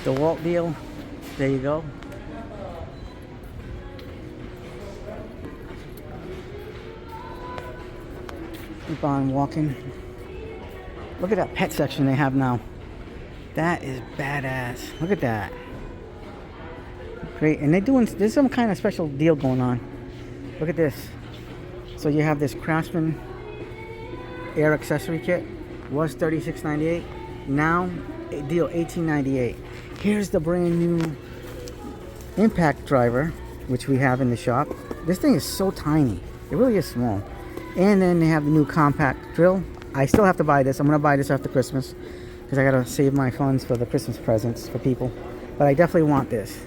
DeWalt deal. There you go. Keep on walking. Look at that pet section they have now. That is badass. Look at that. Great. And there's some kind of special deal going on. Look at this. So you have this Craftsman air accessory kit. Was $36.98. Now deal $18.98. Here's the brand new impact driver, which we have in the shop. This thing is so tiny. It really is small. And then they have the new compact drill. I still have to buy this. I'm going to buy this after Christmas because I got to save my funds for the Christmas presents for people. But I definitely want this.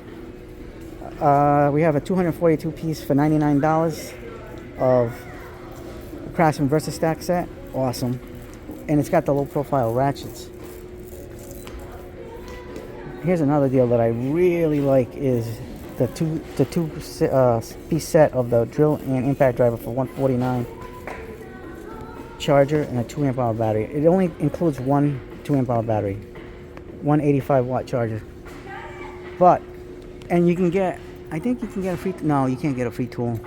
We have a 242 piece for $99 of the Craftsman Versa Stack set. Awesome. And it's got the low profile ratchets. Here's another deal that I really like is the two piece set of the drill and impact driver for $149. Charger and a 2 amp hour battery. It only includes one 2 amp hour battery, 185 watt charger. But, and you can get, I think you can get a free, no, you can't get a free tool.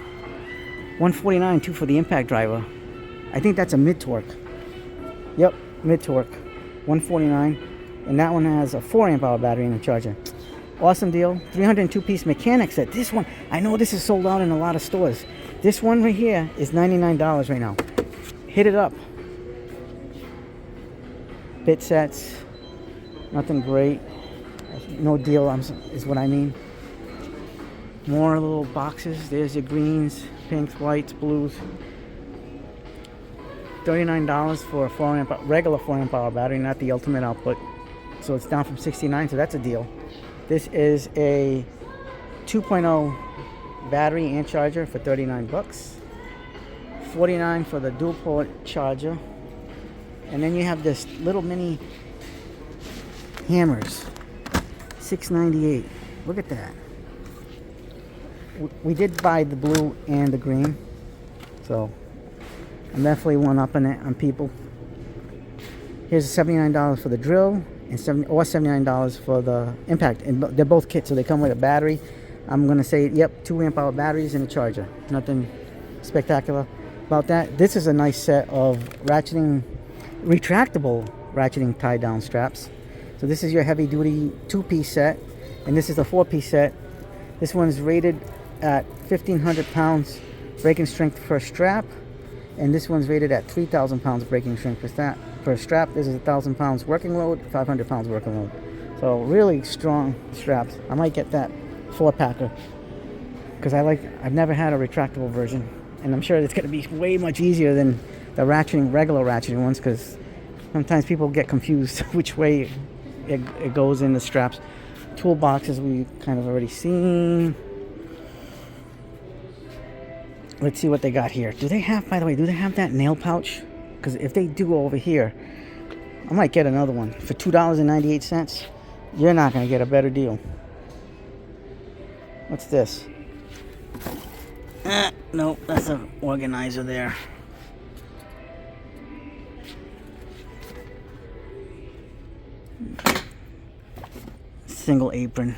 $149 too for the impact driver. I think that's a mid torque. Yep, mid torque. $149. And that one has a 4 amp hour battery and a charger. Awesome deal. 302 piece mechanic set. This one, I know this is sold out in a lot of stores. This one right here is $99 right now. Hit it up. Bit sets. Nothing great. No deal is what I mean. More little boxes. There's your greens, pinks, whites, blues. $39 for a 4 amp regular 4 amp hour battery, not the ultimate output. So it's down from $69, so that's a deal. This is a 2.0 battery and charger for $39. $49 for the dual port charger. And then you have this little mini hammers. $6.98. Look at that. We did buy the blue and the green, so I'm definitely one-upping it on people. Here's $79 for the drill and $79 for the impact, and they're both kits, so they come with a battery. I'm gonna say, yep, 2 amp hour batteries and a charger. Nothing spectacular about that. This is a nice set of retractable ratcheting tie down straps. So this is your heavy duty 2-piece set, and this is the 4-piece set. This one's rated at 1,500 pounds braking strength per strap, and this one's rated at 3,000 pounds braking strength per strap. This is 1,000 pounds working load, 500 pounds working load. So really strong straps. I might get that 4-packer because I've never had a retractable version, and I'm sure it's going to be way much easier than the regular ratcheting ones, because sometimes people get confused which way it goes in the straps. Toolboxes we kind of already seen. Let's see what they got here. Do they have, by the way, do they have that nail pouch? Because if they do over here, I might get another one for $2.98. You're not going to get a better deal. What's this? Nope, that's an organizer there. Single apron.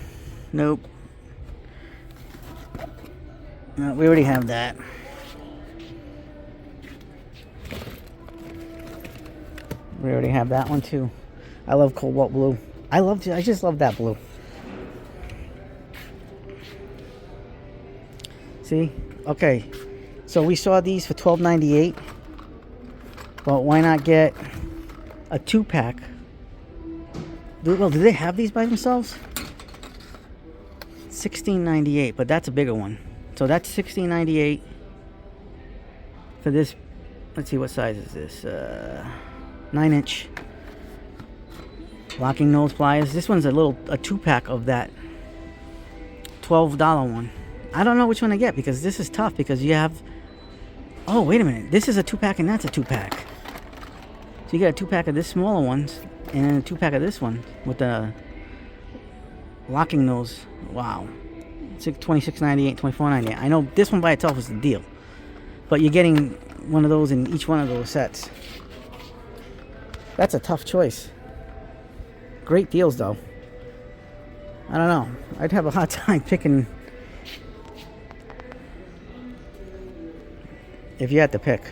Nope. No, we already have that. We already have that one too. I love Kobalt blue. I just love that blue. See? Okay. So we saw these for $12.98. But why not get a 2-pack? Well, do they have these by themselves? $16.98, but that's a bigger one. So that's $16.98 for this. Let's see, what size is this? 9-inch locking nose pliers. This one's a 2-pack of that $12 one. I don't know which one to get because this is tough because you have. Oh, wait a minute. This is a 2-pack and that's a 2-pack. So you get a 2-pack of this smaller ones and a 2-pack of this one with the locking nose. Wow. $26.98, $24.98. I know this one by itself is the deal, but you're getting one of those in each one of those sets. That's a tough choice. Great deals though. I don't know. I'd have a hard time picking if you had to pick.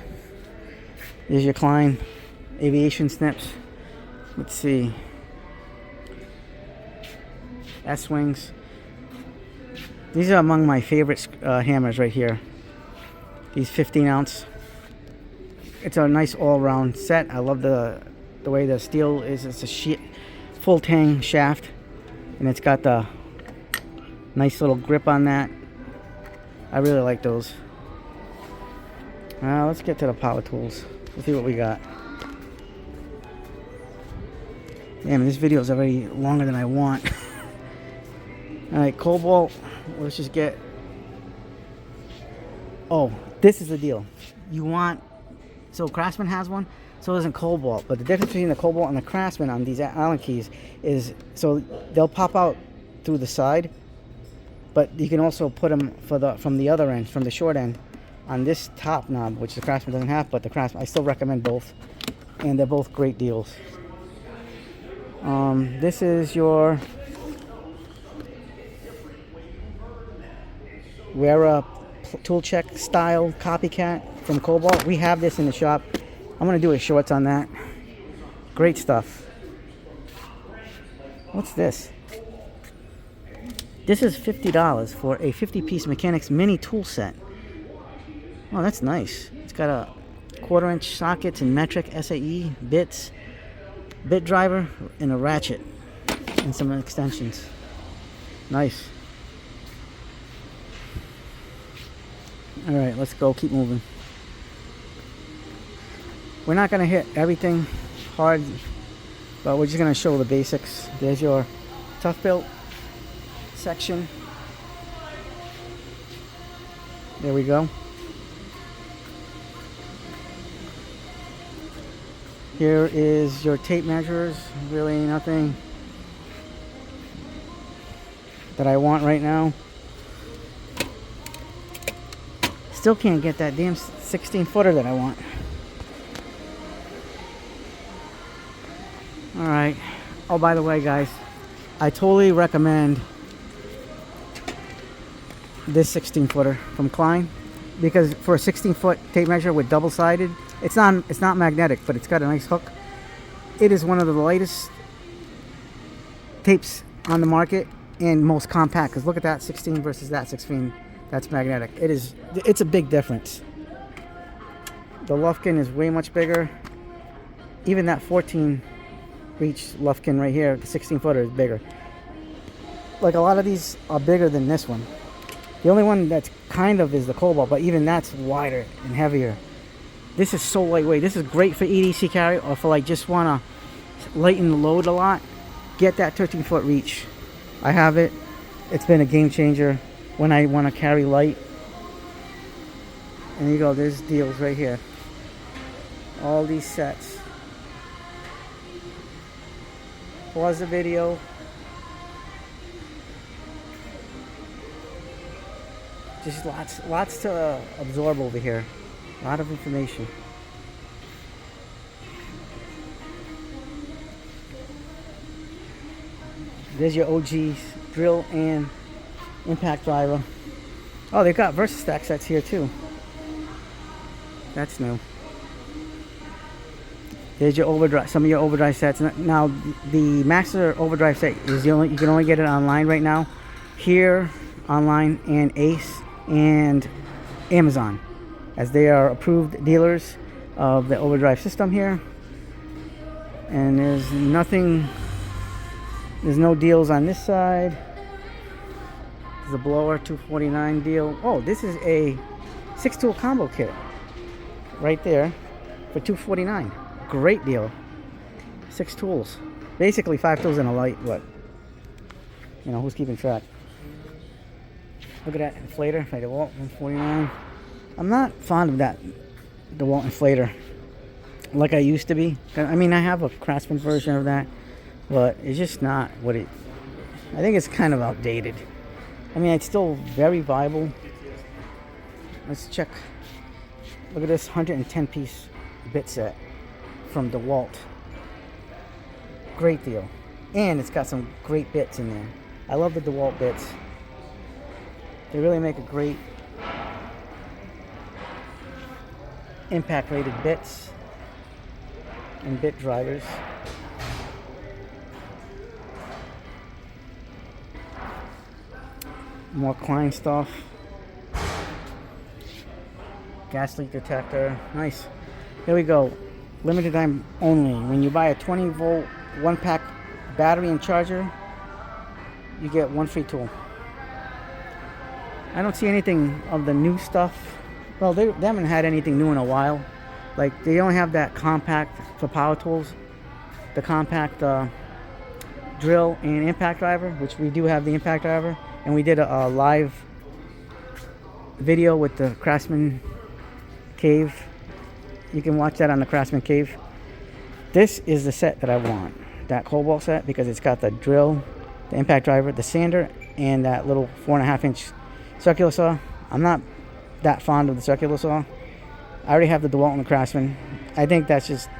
Here's your Klein aviation snips. Let's see. S-wings. These are among my favorite hammers right here. These 15 ounce. It's a nice all-round set. I love the way the steel is. It's a full tang shaft, and it's got the nice little grip on that. I really like those. Now let's get to the power tools. Let's see what we got. Damn, this video is already longer than I want. Alright, Kobalt. Let's just get... Oh, this is the deal. You want... So Craftsman has one, so doesn't Kobalt. But the difference between the Kobalt and the Craftsman on these Allen keys is... So they'll pop out through the side, but you can also put them from the other end, from the short end, on this top knob, which the Craftsman doesn't have, but the Craftsman, I still recommend both. And they're both great deals. This is your Wera tool check style copycat from Kobalt. We have this in the shop. I'm gonna do a shorts on that. Great stuff. What's this? This is $50 for a 50-piece mechanics mini tool set. Oh, that's nice. It's got a 1/4-inch sockets and metric SAE bits, bit driver, and a ratchet, and some extensions. Nice. Alright, let's go. Keep moving. We're not going to hit everything hard, but we're just going to show the basics. There's your tough built section. There we go. Here is your tape measures. Really nothing that I want right now. Still can't get that damn 16-footer that I want. Alright. Oh, by the way, guys, I totally recommend this 16-footer from Klein, because for a 16-foot tape measure with double-sided, it's not magnetic, but it's got a nice hook. It is one of the lightest tapes on the market and most compact, because look at that 16 versus that 16 that's magnetic. It's a big difference. The Lufkin is way much bigger. Even that 14 reach Lufkin right here, the 16-footer is bigger. Like, a lot of these are bigger than this one. The only one that's kind of is the Kobalt, but even that's wider and heavier. This is so lightweight. This is great for EDC carry, or for like just want to lighten the load a lot. Get that 13-foot reach. I have it. It's been a game changer when I want to carry light. And you go, there's deals right here. All these sets. Pause the video. Just lots to absorb over here. A lot of information. There's your OG drill and impact driver. Oh, they've got VersaStack sets here too. That's new. There's your overdrive, some of your overdrive sets. Now, the Master overdrive set is you can only get it online right now. Here, online, and Ace and Amazon, as they are approved dealers of the overdrive system here. And there's no deals on this side. There's a blower, $249 deal. Oh, this is a 6-tool combo kit right there for $249. Great deal. 6 tools. Basically 5 tools and a light, but you know, who's keeping track? Look at that inflator by DeWalt, $149. I'm not fond of that DeWalt inflator like I used to be. I mean, I have a Craftsman version of that, but it's just not what it... I think it's kind of outdated. I mean, it's still very viable. Let's check. Look at this 110-piece bit set from DeWalt. Great deal. And it's got some great bits in there. I love the DeWalt bits. They really make a great impact rated bits and bit drivers. More Klein stuff. Gas leak detector. Nice. Here we go. Limited time only. When you buy a 20 volt 1-pack battery and charger, you get 1 free tool. I don't see anything of the new stuff. Well, they haven't had anything new in a while. Like, they only have that compact for power tools. The compact drill and impact driver, which we do have the impact driver. And we did a live video with the Craftsman Cave. You can watch that on the Craftsman Cave. This is the set that I want. That Kobalt set, because it's got the drill, the impact driver, the sander, and that little 4.5-inch circular saw. I'm not that fond of the circular saw. I already have the DeWalt and the Craftsman. I think that's just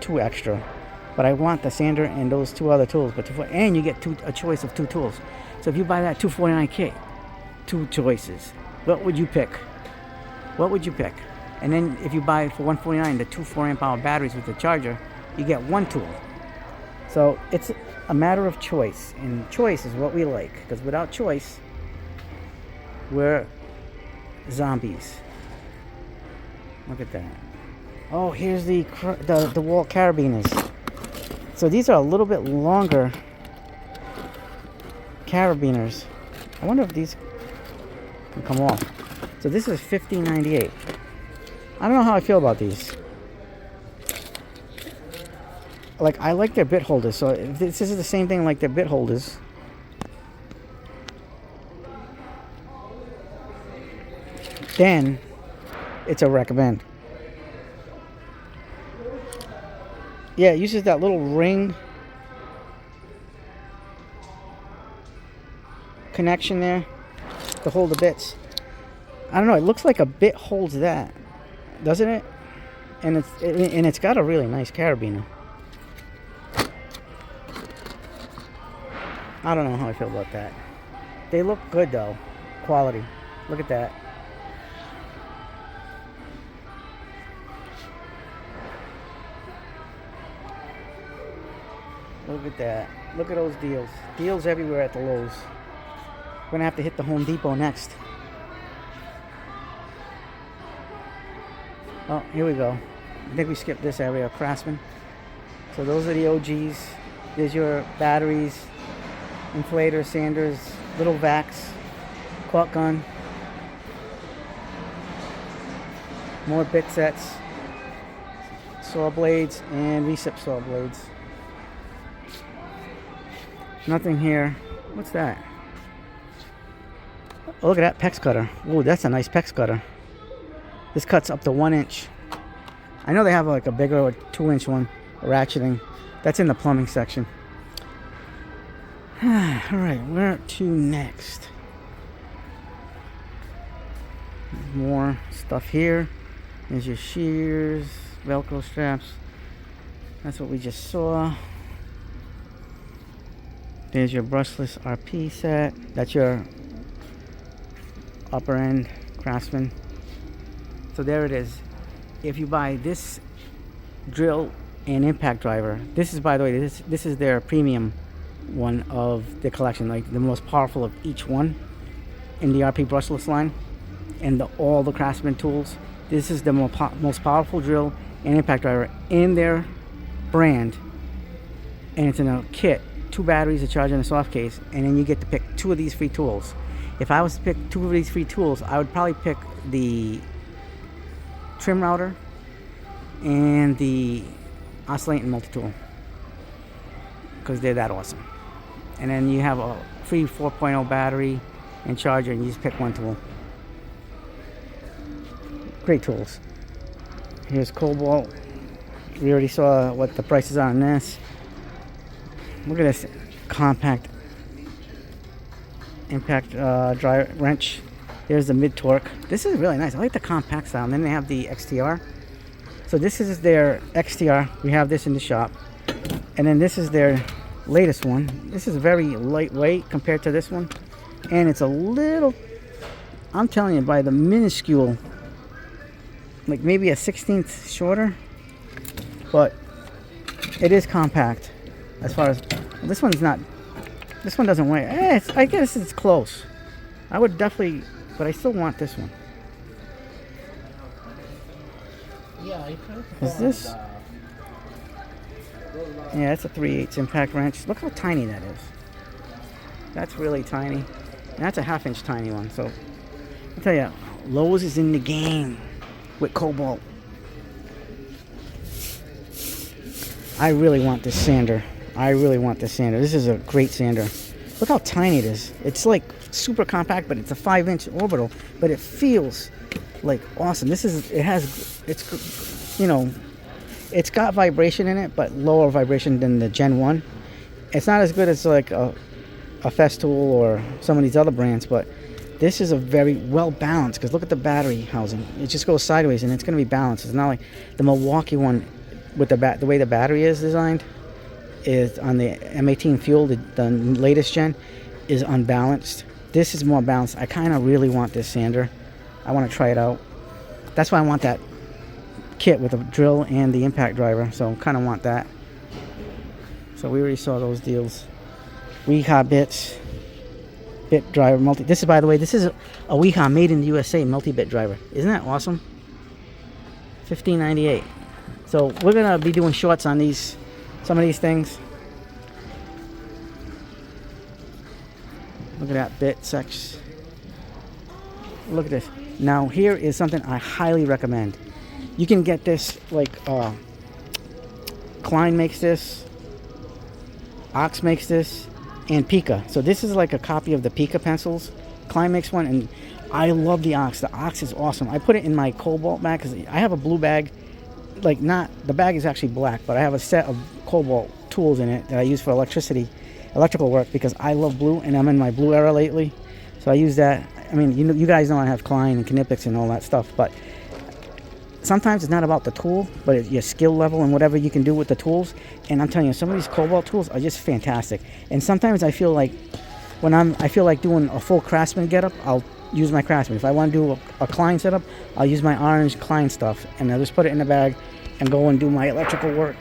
too extra. But I want the sander and those 2 other tools. And you get a choice of 2 tools. So if you buy that $249 kit, 2 choices. What would you pick? What would you pick? And then if you buy for $149 the 2 4-amp-hour batteries with the charger, you get 1 tool. So it's a matter of choice. And choice is what we like. Because without choice, we're zombies. Look at that. Oh, here's the DeWalt carabiners. So these are a little bit longer carabiners. I wonder if these can come off. So this is $15.98. I don't know how I feel about these. Like, I like their bit holders. So if this is the same thing like their bit holders, then it's a recommend. Yeah, it uses that little ring connection there to hold the bits. I don't know, it looks like a bit holds that, doesn't it? And it's got a really nice carabiner. I don't know how I feel about that. They look good though. Quality. Look at that. Look at that. Look at those deals. Deals everywhere at the Lowe's. We're gonna have to hit the Home Depot next. Oh, here we go. I think we skipped this area, Craftsman. So those are the OGs. There's your batteries, inflators, sanders, little vacs, caulk gun, more bit sets, saw blades, and recip saw blades. Nothing here. What's that? Oh, look at that PEX cutter. Ooh, that's a nice PEX cutter. This cuts up to 1 inch. I know they have like a bigger or 2-inch one, ratcheting. That's in the plumbing section. Alright, where to next? More stuff here. There's your shears, Velcro straps. That's what we just saw. There's your brushless RP set. That's your upper end Craftsman. So there it is. If you buy this drill and impact driver, this is, by the way, this is their premium one of the collection, like the most powerful of each one in the RP brushless line, and all the Craftsman tools. This is the most powerful drill and impact driver in their brand, and it's in a kit. 2 batteries, a charger, and a soft case, and then you get to pick 2 of these free tools. If I was to pick 2 of these free tools, I would probably pick the trim router and the oscillating multi-tool, because they're that awesome. And then you have a free 4.0 battery and charger, and you just pick 1 tool. Great tools. Here's Kobalt. We already saw what the prices are on this. Look at this compact impact dry wrench. Here's the mid torque. This is really nice. I like the compact style. And then they have the XTR. So this is their XTR. We have this in the shop. And then this is their latest one. This is very lightweight compared to this one, and it's a little, I'm telling you, by the minuscule, like maybe a 16th shorter, but it is compact. As far as this one's not, this one doesn't weigh. I guess it's close. I would definitely, but I still want this one. Is this? Yeah, it's a 3/8 impact wrench. Look how tiny that is. That's really tiny. And that's a 1/2 inch tiny one. So I'll tell you, Lowe's is in the game with Kobalt. I really want this sander. I really want this sander. This is a great sander. Look how tiny it is. It's like super compact, but it's a 5-inch orbital, but it feels like awesome. This is, it's, you know, it's got vibration in it, but lower vibration than the Gen 1. It's not as good as like a Festool or some of these other brands, but this is a very well balanced, because look at the battery housing. It just goes sideways and it's going to be balanced. It's not like the Milwaukee one with the way the battery is designed is on the M18 fuel, the latest gen, is unbalanced. This is more balanced. I kind of really want this sander. I want to try it out. That's why I want that kit with the drill and the impact driver, so kind of want that. So we already saw those deals. Weeha bits, bit driver multi. This is, by the way, this is a Weeha made in the USA multi-bit driver. Isn't that awesome? $15.98. So we're gonna be doing shorts on these, some of these things. Look at that bit sex. Look at this. Now here is something I highly recommend. You can get this, like Klein makes this, Ox makes this, and Pika. So this is like a copy of the Pika pencils. Klein makes one, and I love the Ox. The Ox is awesome. I put it in my Kobalt bag because I have a blue bag. Like, not, the bag is actually black, but I have a set of Kobalt tools in it that I use for electrical work, because I love blue, and I'm in my blue era lately. So I use that. I mean, you guys know I have Klein and Knipex and all that stuff, but sometimes it's not about the tool, but it's your skill level and whatever you can do with the tools. And I'm telling you, some of these Kobalt tools are just fantastic. And sometimes I feel like when I feel like doing a full Craftsman getup, I'll use my Craftsman. If I want to do a Klein setup, I'll use my orange Klein stuff, and I'll just put it in the bag and go and do my electrical work.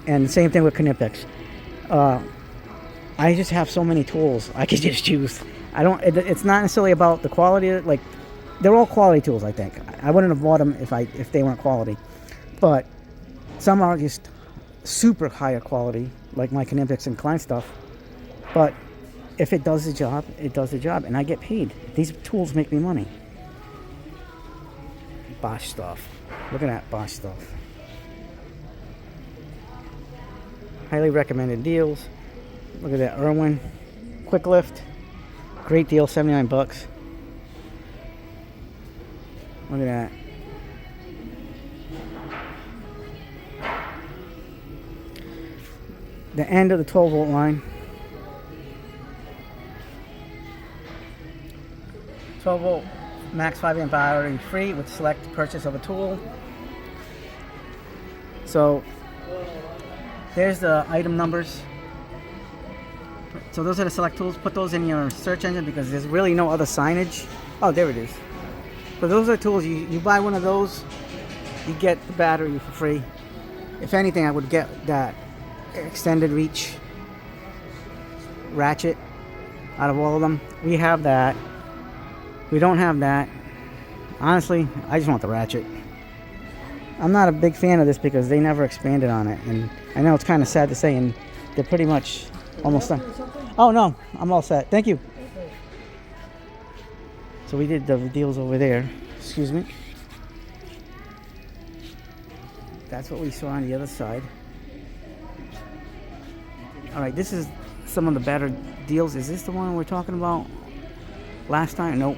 And the same thing with Knipex. I just have so many tools I could just use. It's not necessarily about the quality. Like, they're all quality tools, I think. I wouldn't have bought them if they weren't quality. But some are just super higher quality, like my Knipex and Klein stuff. But if it does the job, it does the job, and I get paid. These tools make me money. Bosch stuff. Look at that Bosch stuff. Highly recommended deals. Look at that Irwin Quick Lift. Great deal, 79 bucks. Look at that. The end of the 12-volt line. 12-volt max 5-amp battery free with select purchase of a tool. So there's the item numbers. So those are the select tools. Put those in your search engine, because there's really no other signage. Oh, there it is. So those are tools. You buy one of those, you get the battery for free. If anything, I would get that extended reach ratchet out of all of them. We have that. We don't have that. Honestly, I just want the ratchet. I'm not a big fan of this because they never expanded on it, and I know it's kind of sad to say, and they're pretty much almost done. Oh no, I'm all set. Thank you. So we did the deals over there. Excuse me. That's what we saw on the other side. All right, this is some of the better deals. Is this the one we're talking about last time? Nope.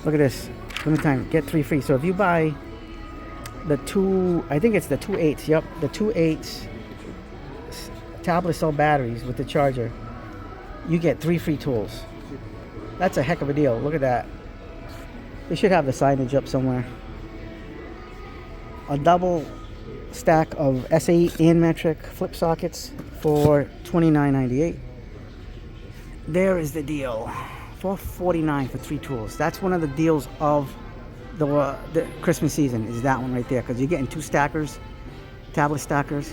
Look at this. Limited time. Get 3 free. So if you buy the I think it's the 2.8s. Yep, the 2.8s tablet cell batteries with the charger, you get 3 free tools. That's a heck of a deal. Look at that. They should have the signage up somewhere. A double stack of SAE and metric flip sockets for $29.98. There is the deal. $4.49 for 3 tools. That's one of the deals of the Christmas season, is that one right there, because you're getting 2 stackers, tablet stackers,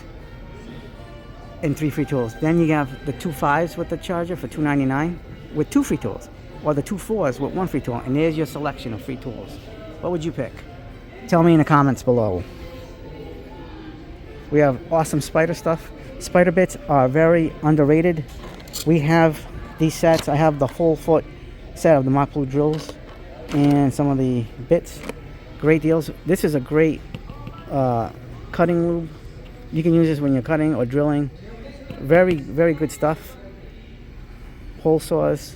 and 3 free tools. Then you have the 2 5s with the charger for $2.99 with 2 free tools, or the 2 4s with 1 free tool. And there's your selection of free tools. What would you pick? Tell me in the comments below. We have awesome Spyder stuff. Spyder bits are very underrated. We have these sets. I have the whole foot set of the Mach Blue drills and some of the bits. Great deals. This is a great cutting lube. You can use this when you're cutting or drilling. Very, very good stuff. Hole saws.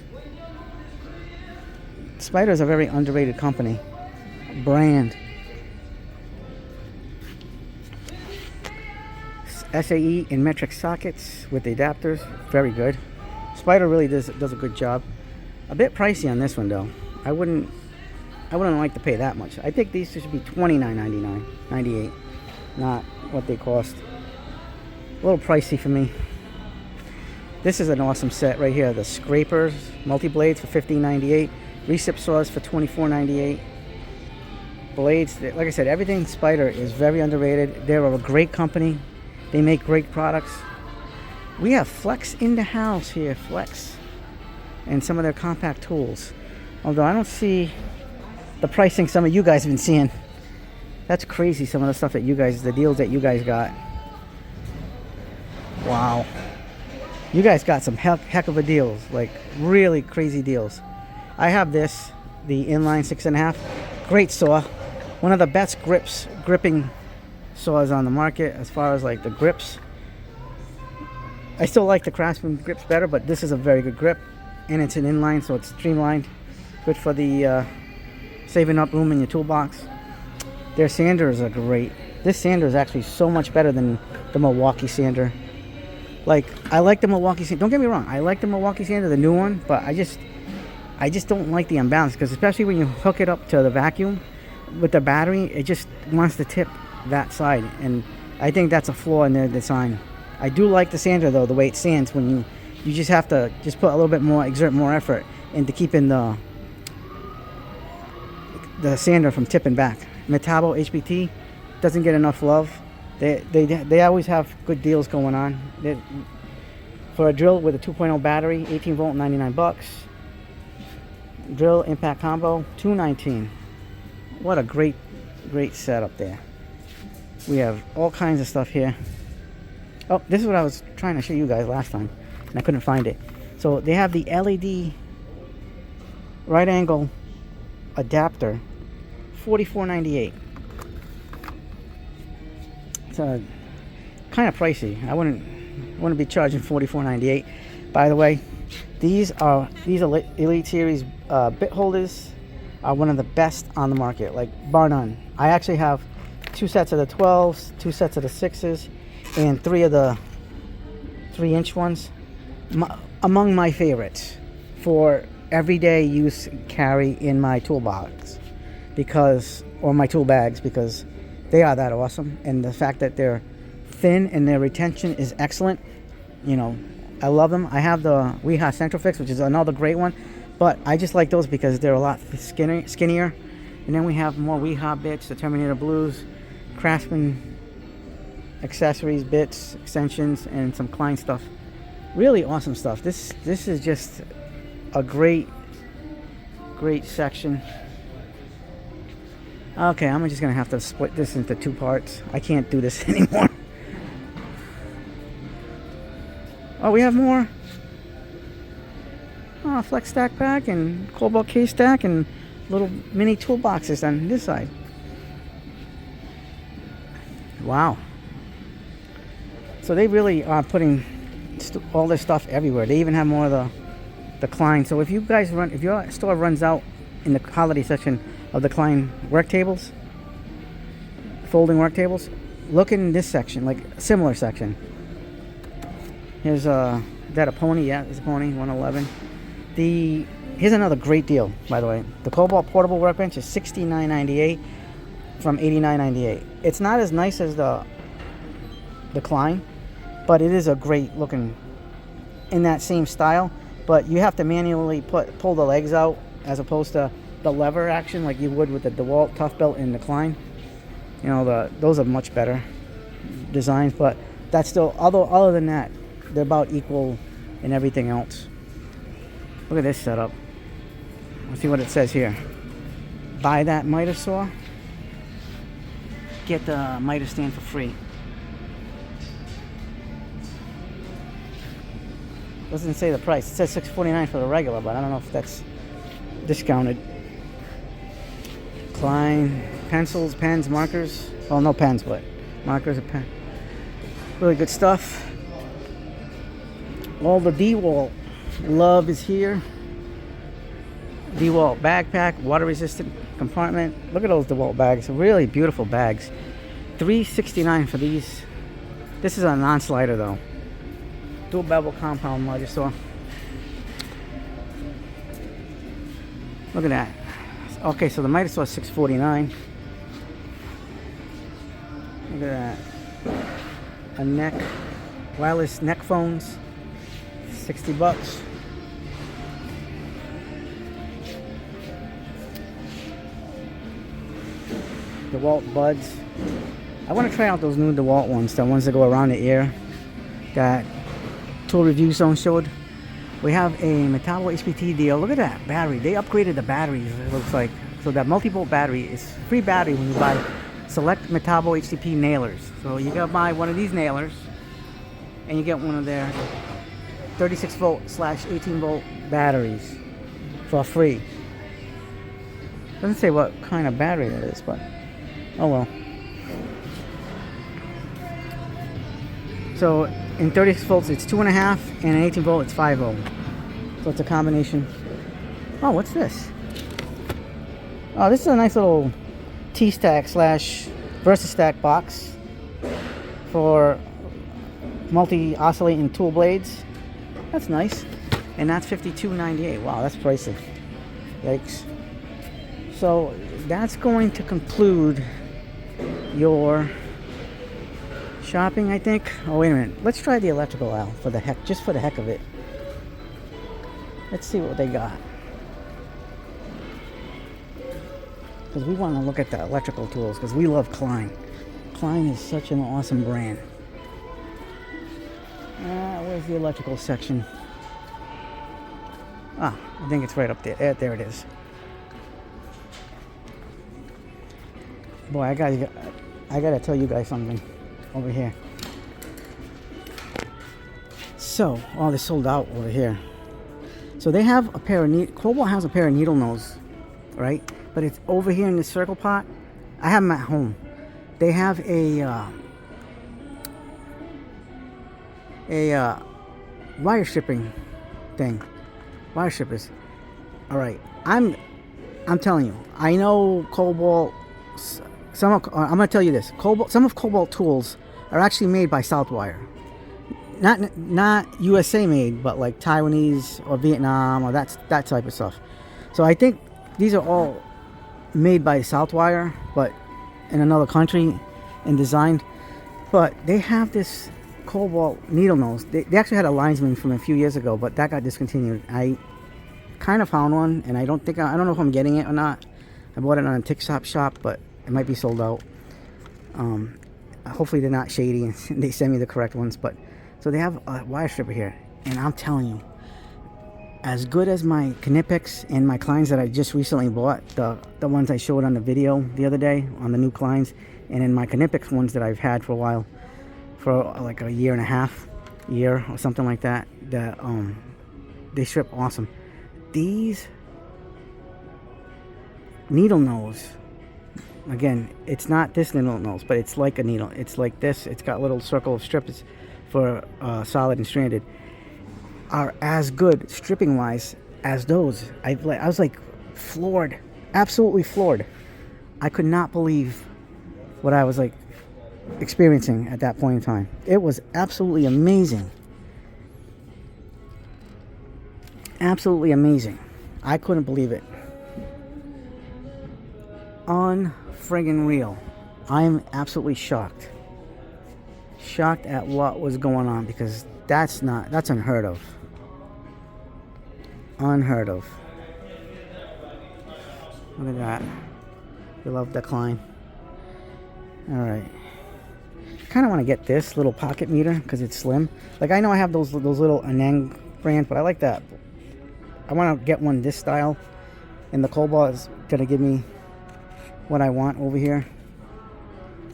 Spyder is a very underrated company. Brand. SAE and metric sockets with the adapters. Very good. Spyder really does a good job. A bit pricey on this one though. I wouldn't like to pay that much. I think these should be $29.99, $98, not what they cost. A little pricey for me. This is an awesome set right here. The scrapers, multi-blades for $15.98. Recip saws for $24.98. Blades, like I said, everything Spyder is very underrated. They're a great company. They make great products. We have Flex in the house here, Flex, and some of their compact tools. Although I don't see the pricing some of you guys have been seeing. That's crazy, some of the stuff that you guys, the deals that you guys got. Wow. You guys got some heck of a deals, like really crazy deals. I have this, the inline 6.5. Great saw. One of the best gripping saws on the market as far as like the grips. I still like the Craftsman grips better, but this is a very good grip, and it's an inline, so it's streamlined. Good for the saving up room in your toolbox. Their sanders are great. This sander is actually so much better than the Milwaukee sander. Like, I like the Milwaukee sander. Don't get me wrong, I like the Milwaukee sander, the new one, but I just don't like the imbalance, because especially when you hook it up to the vacuum with the battery, it just wants to tip that side, and I think that's a flaw in their design. I do like the sander though, the way it sands, when you just have to just put a little bit more, exert more effort into keeping the sander from tipping back. Metabo HBT doesn't get enough love. They always have good deals going on. For a drill with a 2.0 battery, 18 volt, $99. Drill impact combo, $219. What a great setup there. We have all kinds of stuff here. Oh, this is what I was trying to show you guys last time, and I couldn't find it. So they have the LED right angle adapter, $44.98. It's kind of pricey. I wouldn't be charging $44.98. By the way, these Elite Series bit holders are one of the best on the market, like bar none. I actually have 2 sets of the 12s, 2 sets of the 6s, and 3 of the 3-inch ones. Among my favorites for everyday use carry in my toolbox, or my tool bags, because they are that awesome. And the fact that they're thin and their retention is excellent, I love them. I have the Weha Centrofix, which is another great one, but I just like those because they're a lot skinnier. And then we have more Weha bits, the Terminator Blues, Craftsman accessories, bits, extensions, and some Klein stuff. Really awesome stuff. This is just a great section. Okay, I'm just gonna have to split this into 2 parts. I can't do this anymore. Oh, we have more. Oh, flex stack pack and Kobalt case stack and little mini toolboxes on this side. Wow. So they really are putting all this stuff everywhere. They even have more of the Klein. So if your store runs out in the holiday section of the Klein work tables, folding work tables, look in this section, like a similar section. Here's is that a pony? Yeah, it's a pony, 111. Here's another great deal, by the way. The Kobalt portable workbench is $69.98 from $89.98. It's not as nice as the the Klein, but it is a great looking in that same style. But you have to manually pull the legs out as opposed to the lever action like you would with the DeWalt Tough Belt and the Klein. You know, those are much better designs, but that's still, other than that, they're about equal in everything else. Look at this setup. Let's see what it says here. Buy that miter saw, get the miter stand for free. Doesn't say the price. It says $6.49 for the regular, but I don't know if that's discounted. Klein pencils, pens, markers. Well, no pens, but markers and pen. Really good stuff. All the DeWalt love is here. DeWalt backpack, water resistant compartment. Look at those DeWalt bags. Really beautiful bags. $3.69 for these. This is a non-slider though. Dual bevel compound miter saw. Look at that. Okay, so the miter saw is $6.49. Look at that. A neck, wireless neck phones, $60. DeWalt buds. I want to try out those new DeWalt ones, the ones that go around the ear that Tool Review Zone showed. We have a Metabo HPT deal. Look at that battery. They upgraded the batteries, it looks like. So that multi-volt battery is free battery when you buy select Metabo HTP nailers. So you gotta buy one of these nailers and you get one of their 36 volt / 18 volt batteries for free. Doesn't say what kind of battery that is, but oh well. So in 36 volts it's 2.5, and in 18 volt it's 5 ohm. So it's a combination. Oh, what's this? Oh, this is a nice little T-stack / VersaStack box for multi-oscillating tool blades. That's nice. And that's $52.98. Wow, that's pricey. Yikes. So that's going to conclude your shopping, I think. Oh, wait a minute. Let's try the electrical aisle for the heck, just for the heck of it. Let's see what they got. Because we want to look at the electrical tools, because we love Klein. Klein is such an awesome brand. Where's the electrical section? Ah, I think it's right up there. There it is. Boy, I gotta tell you guys something over here. So, oh, they sold out over here. So they have a pair of Kobalt has a pair of needle nose, right? But it's over here in the circle pot. I have them at home. They have a wire stripping thing. Wire strippers. All right, I'm telling you, I know Kobalt. I'm gonna tell you this. Some of Kobalt tools are actually made by Southwire. Not USA made, but like Taiwanese or Vietnam or that type of stuff. So I think these are all made by Southwire, but in another country and designed. But they have this Kobalt needle nose. They actually had a linesman from a few years ago, but that got discontinued. I kind of found one, and I don't know if I'm getting it or not. I bought it on a TikTok shop, but it might be sold out. Hopefully they're not shady and they send me the correct ones. But so they have a wire stripper here, and I'm telling you, as good as my Knipex and my Kleins that I just recently bought, the ones I showed on the video the other day on the new Kleins, and then my Knipex ones that I've had for a while, for like a year and a half, or something like that, that they strip awesome. These needle nose, again, it's not this needle nose, but it's like a needle. It's like this. It's got a little circle of strips for solid and stranded, are as good stripping wise as those. I was like floored, absolutely floored. I could not believe what I was like experiencing at that point in time. It was absolutely amazing. Absolutely amazing. I couldn't believe it. Unfriggin' real. I'm absolutely shocked. shocked at what was going on, because that's unheard of. Unheard of. Look at that. You love decline. Alright. Kind of want to get this little pocket meter because it's slim. Like, I know I have those little Anang brands, but I like that. I want to get one this style, and the Kobalt is going to give me what I want over here.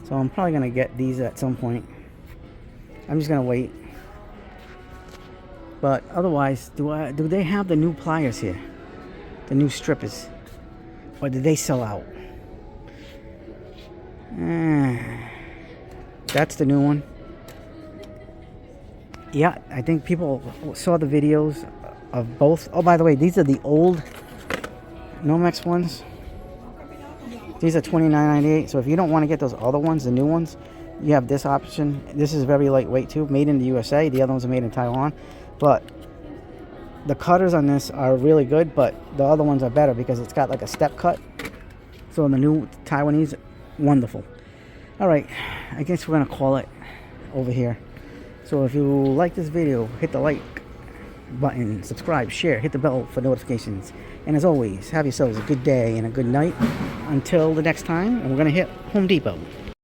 So I'm probably going to get these at some point. I'm just going to wait. But otherwise, do they have the new pliers here? The new strippers? Or did they sell out? That's the new one. Yeah, I think people saw the videos of both. Oh, by the way, these are the old Nomex ones. These are $29.98. So if you don't want to get those other ones, the new ones, you have this option. This is very lightweight too, made in the USA. The other ones are made in Taiwan. But the cutters on this are really good, but the other ones are better because it's got like a step cut. So the new Taiwanese, wonderful. All right, I guess we're gonna call it over here. So if you like this video, hit the like button, subscribe, share, hit the bell for notifications. And as always, have yourselves a good day and a good night until the next time. And we're gonna hit Home Depot.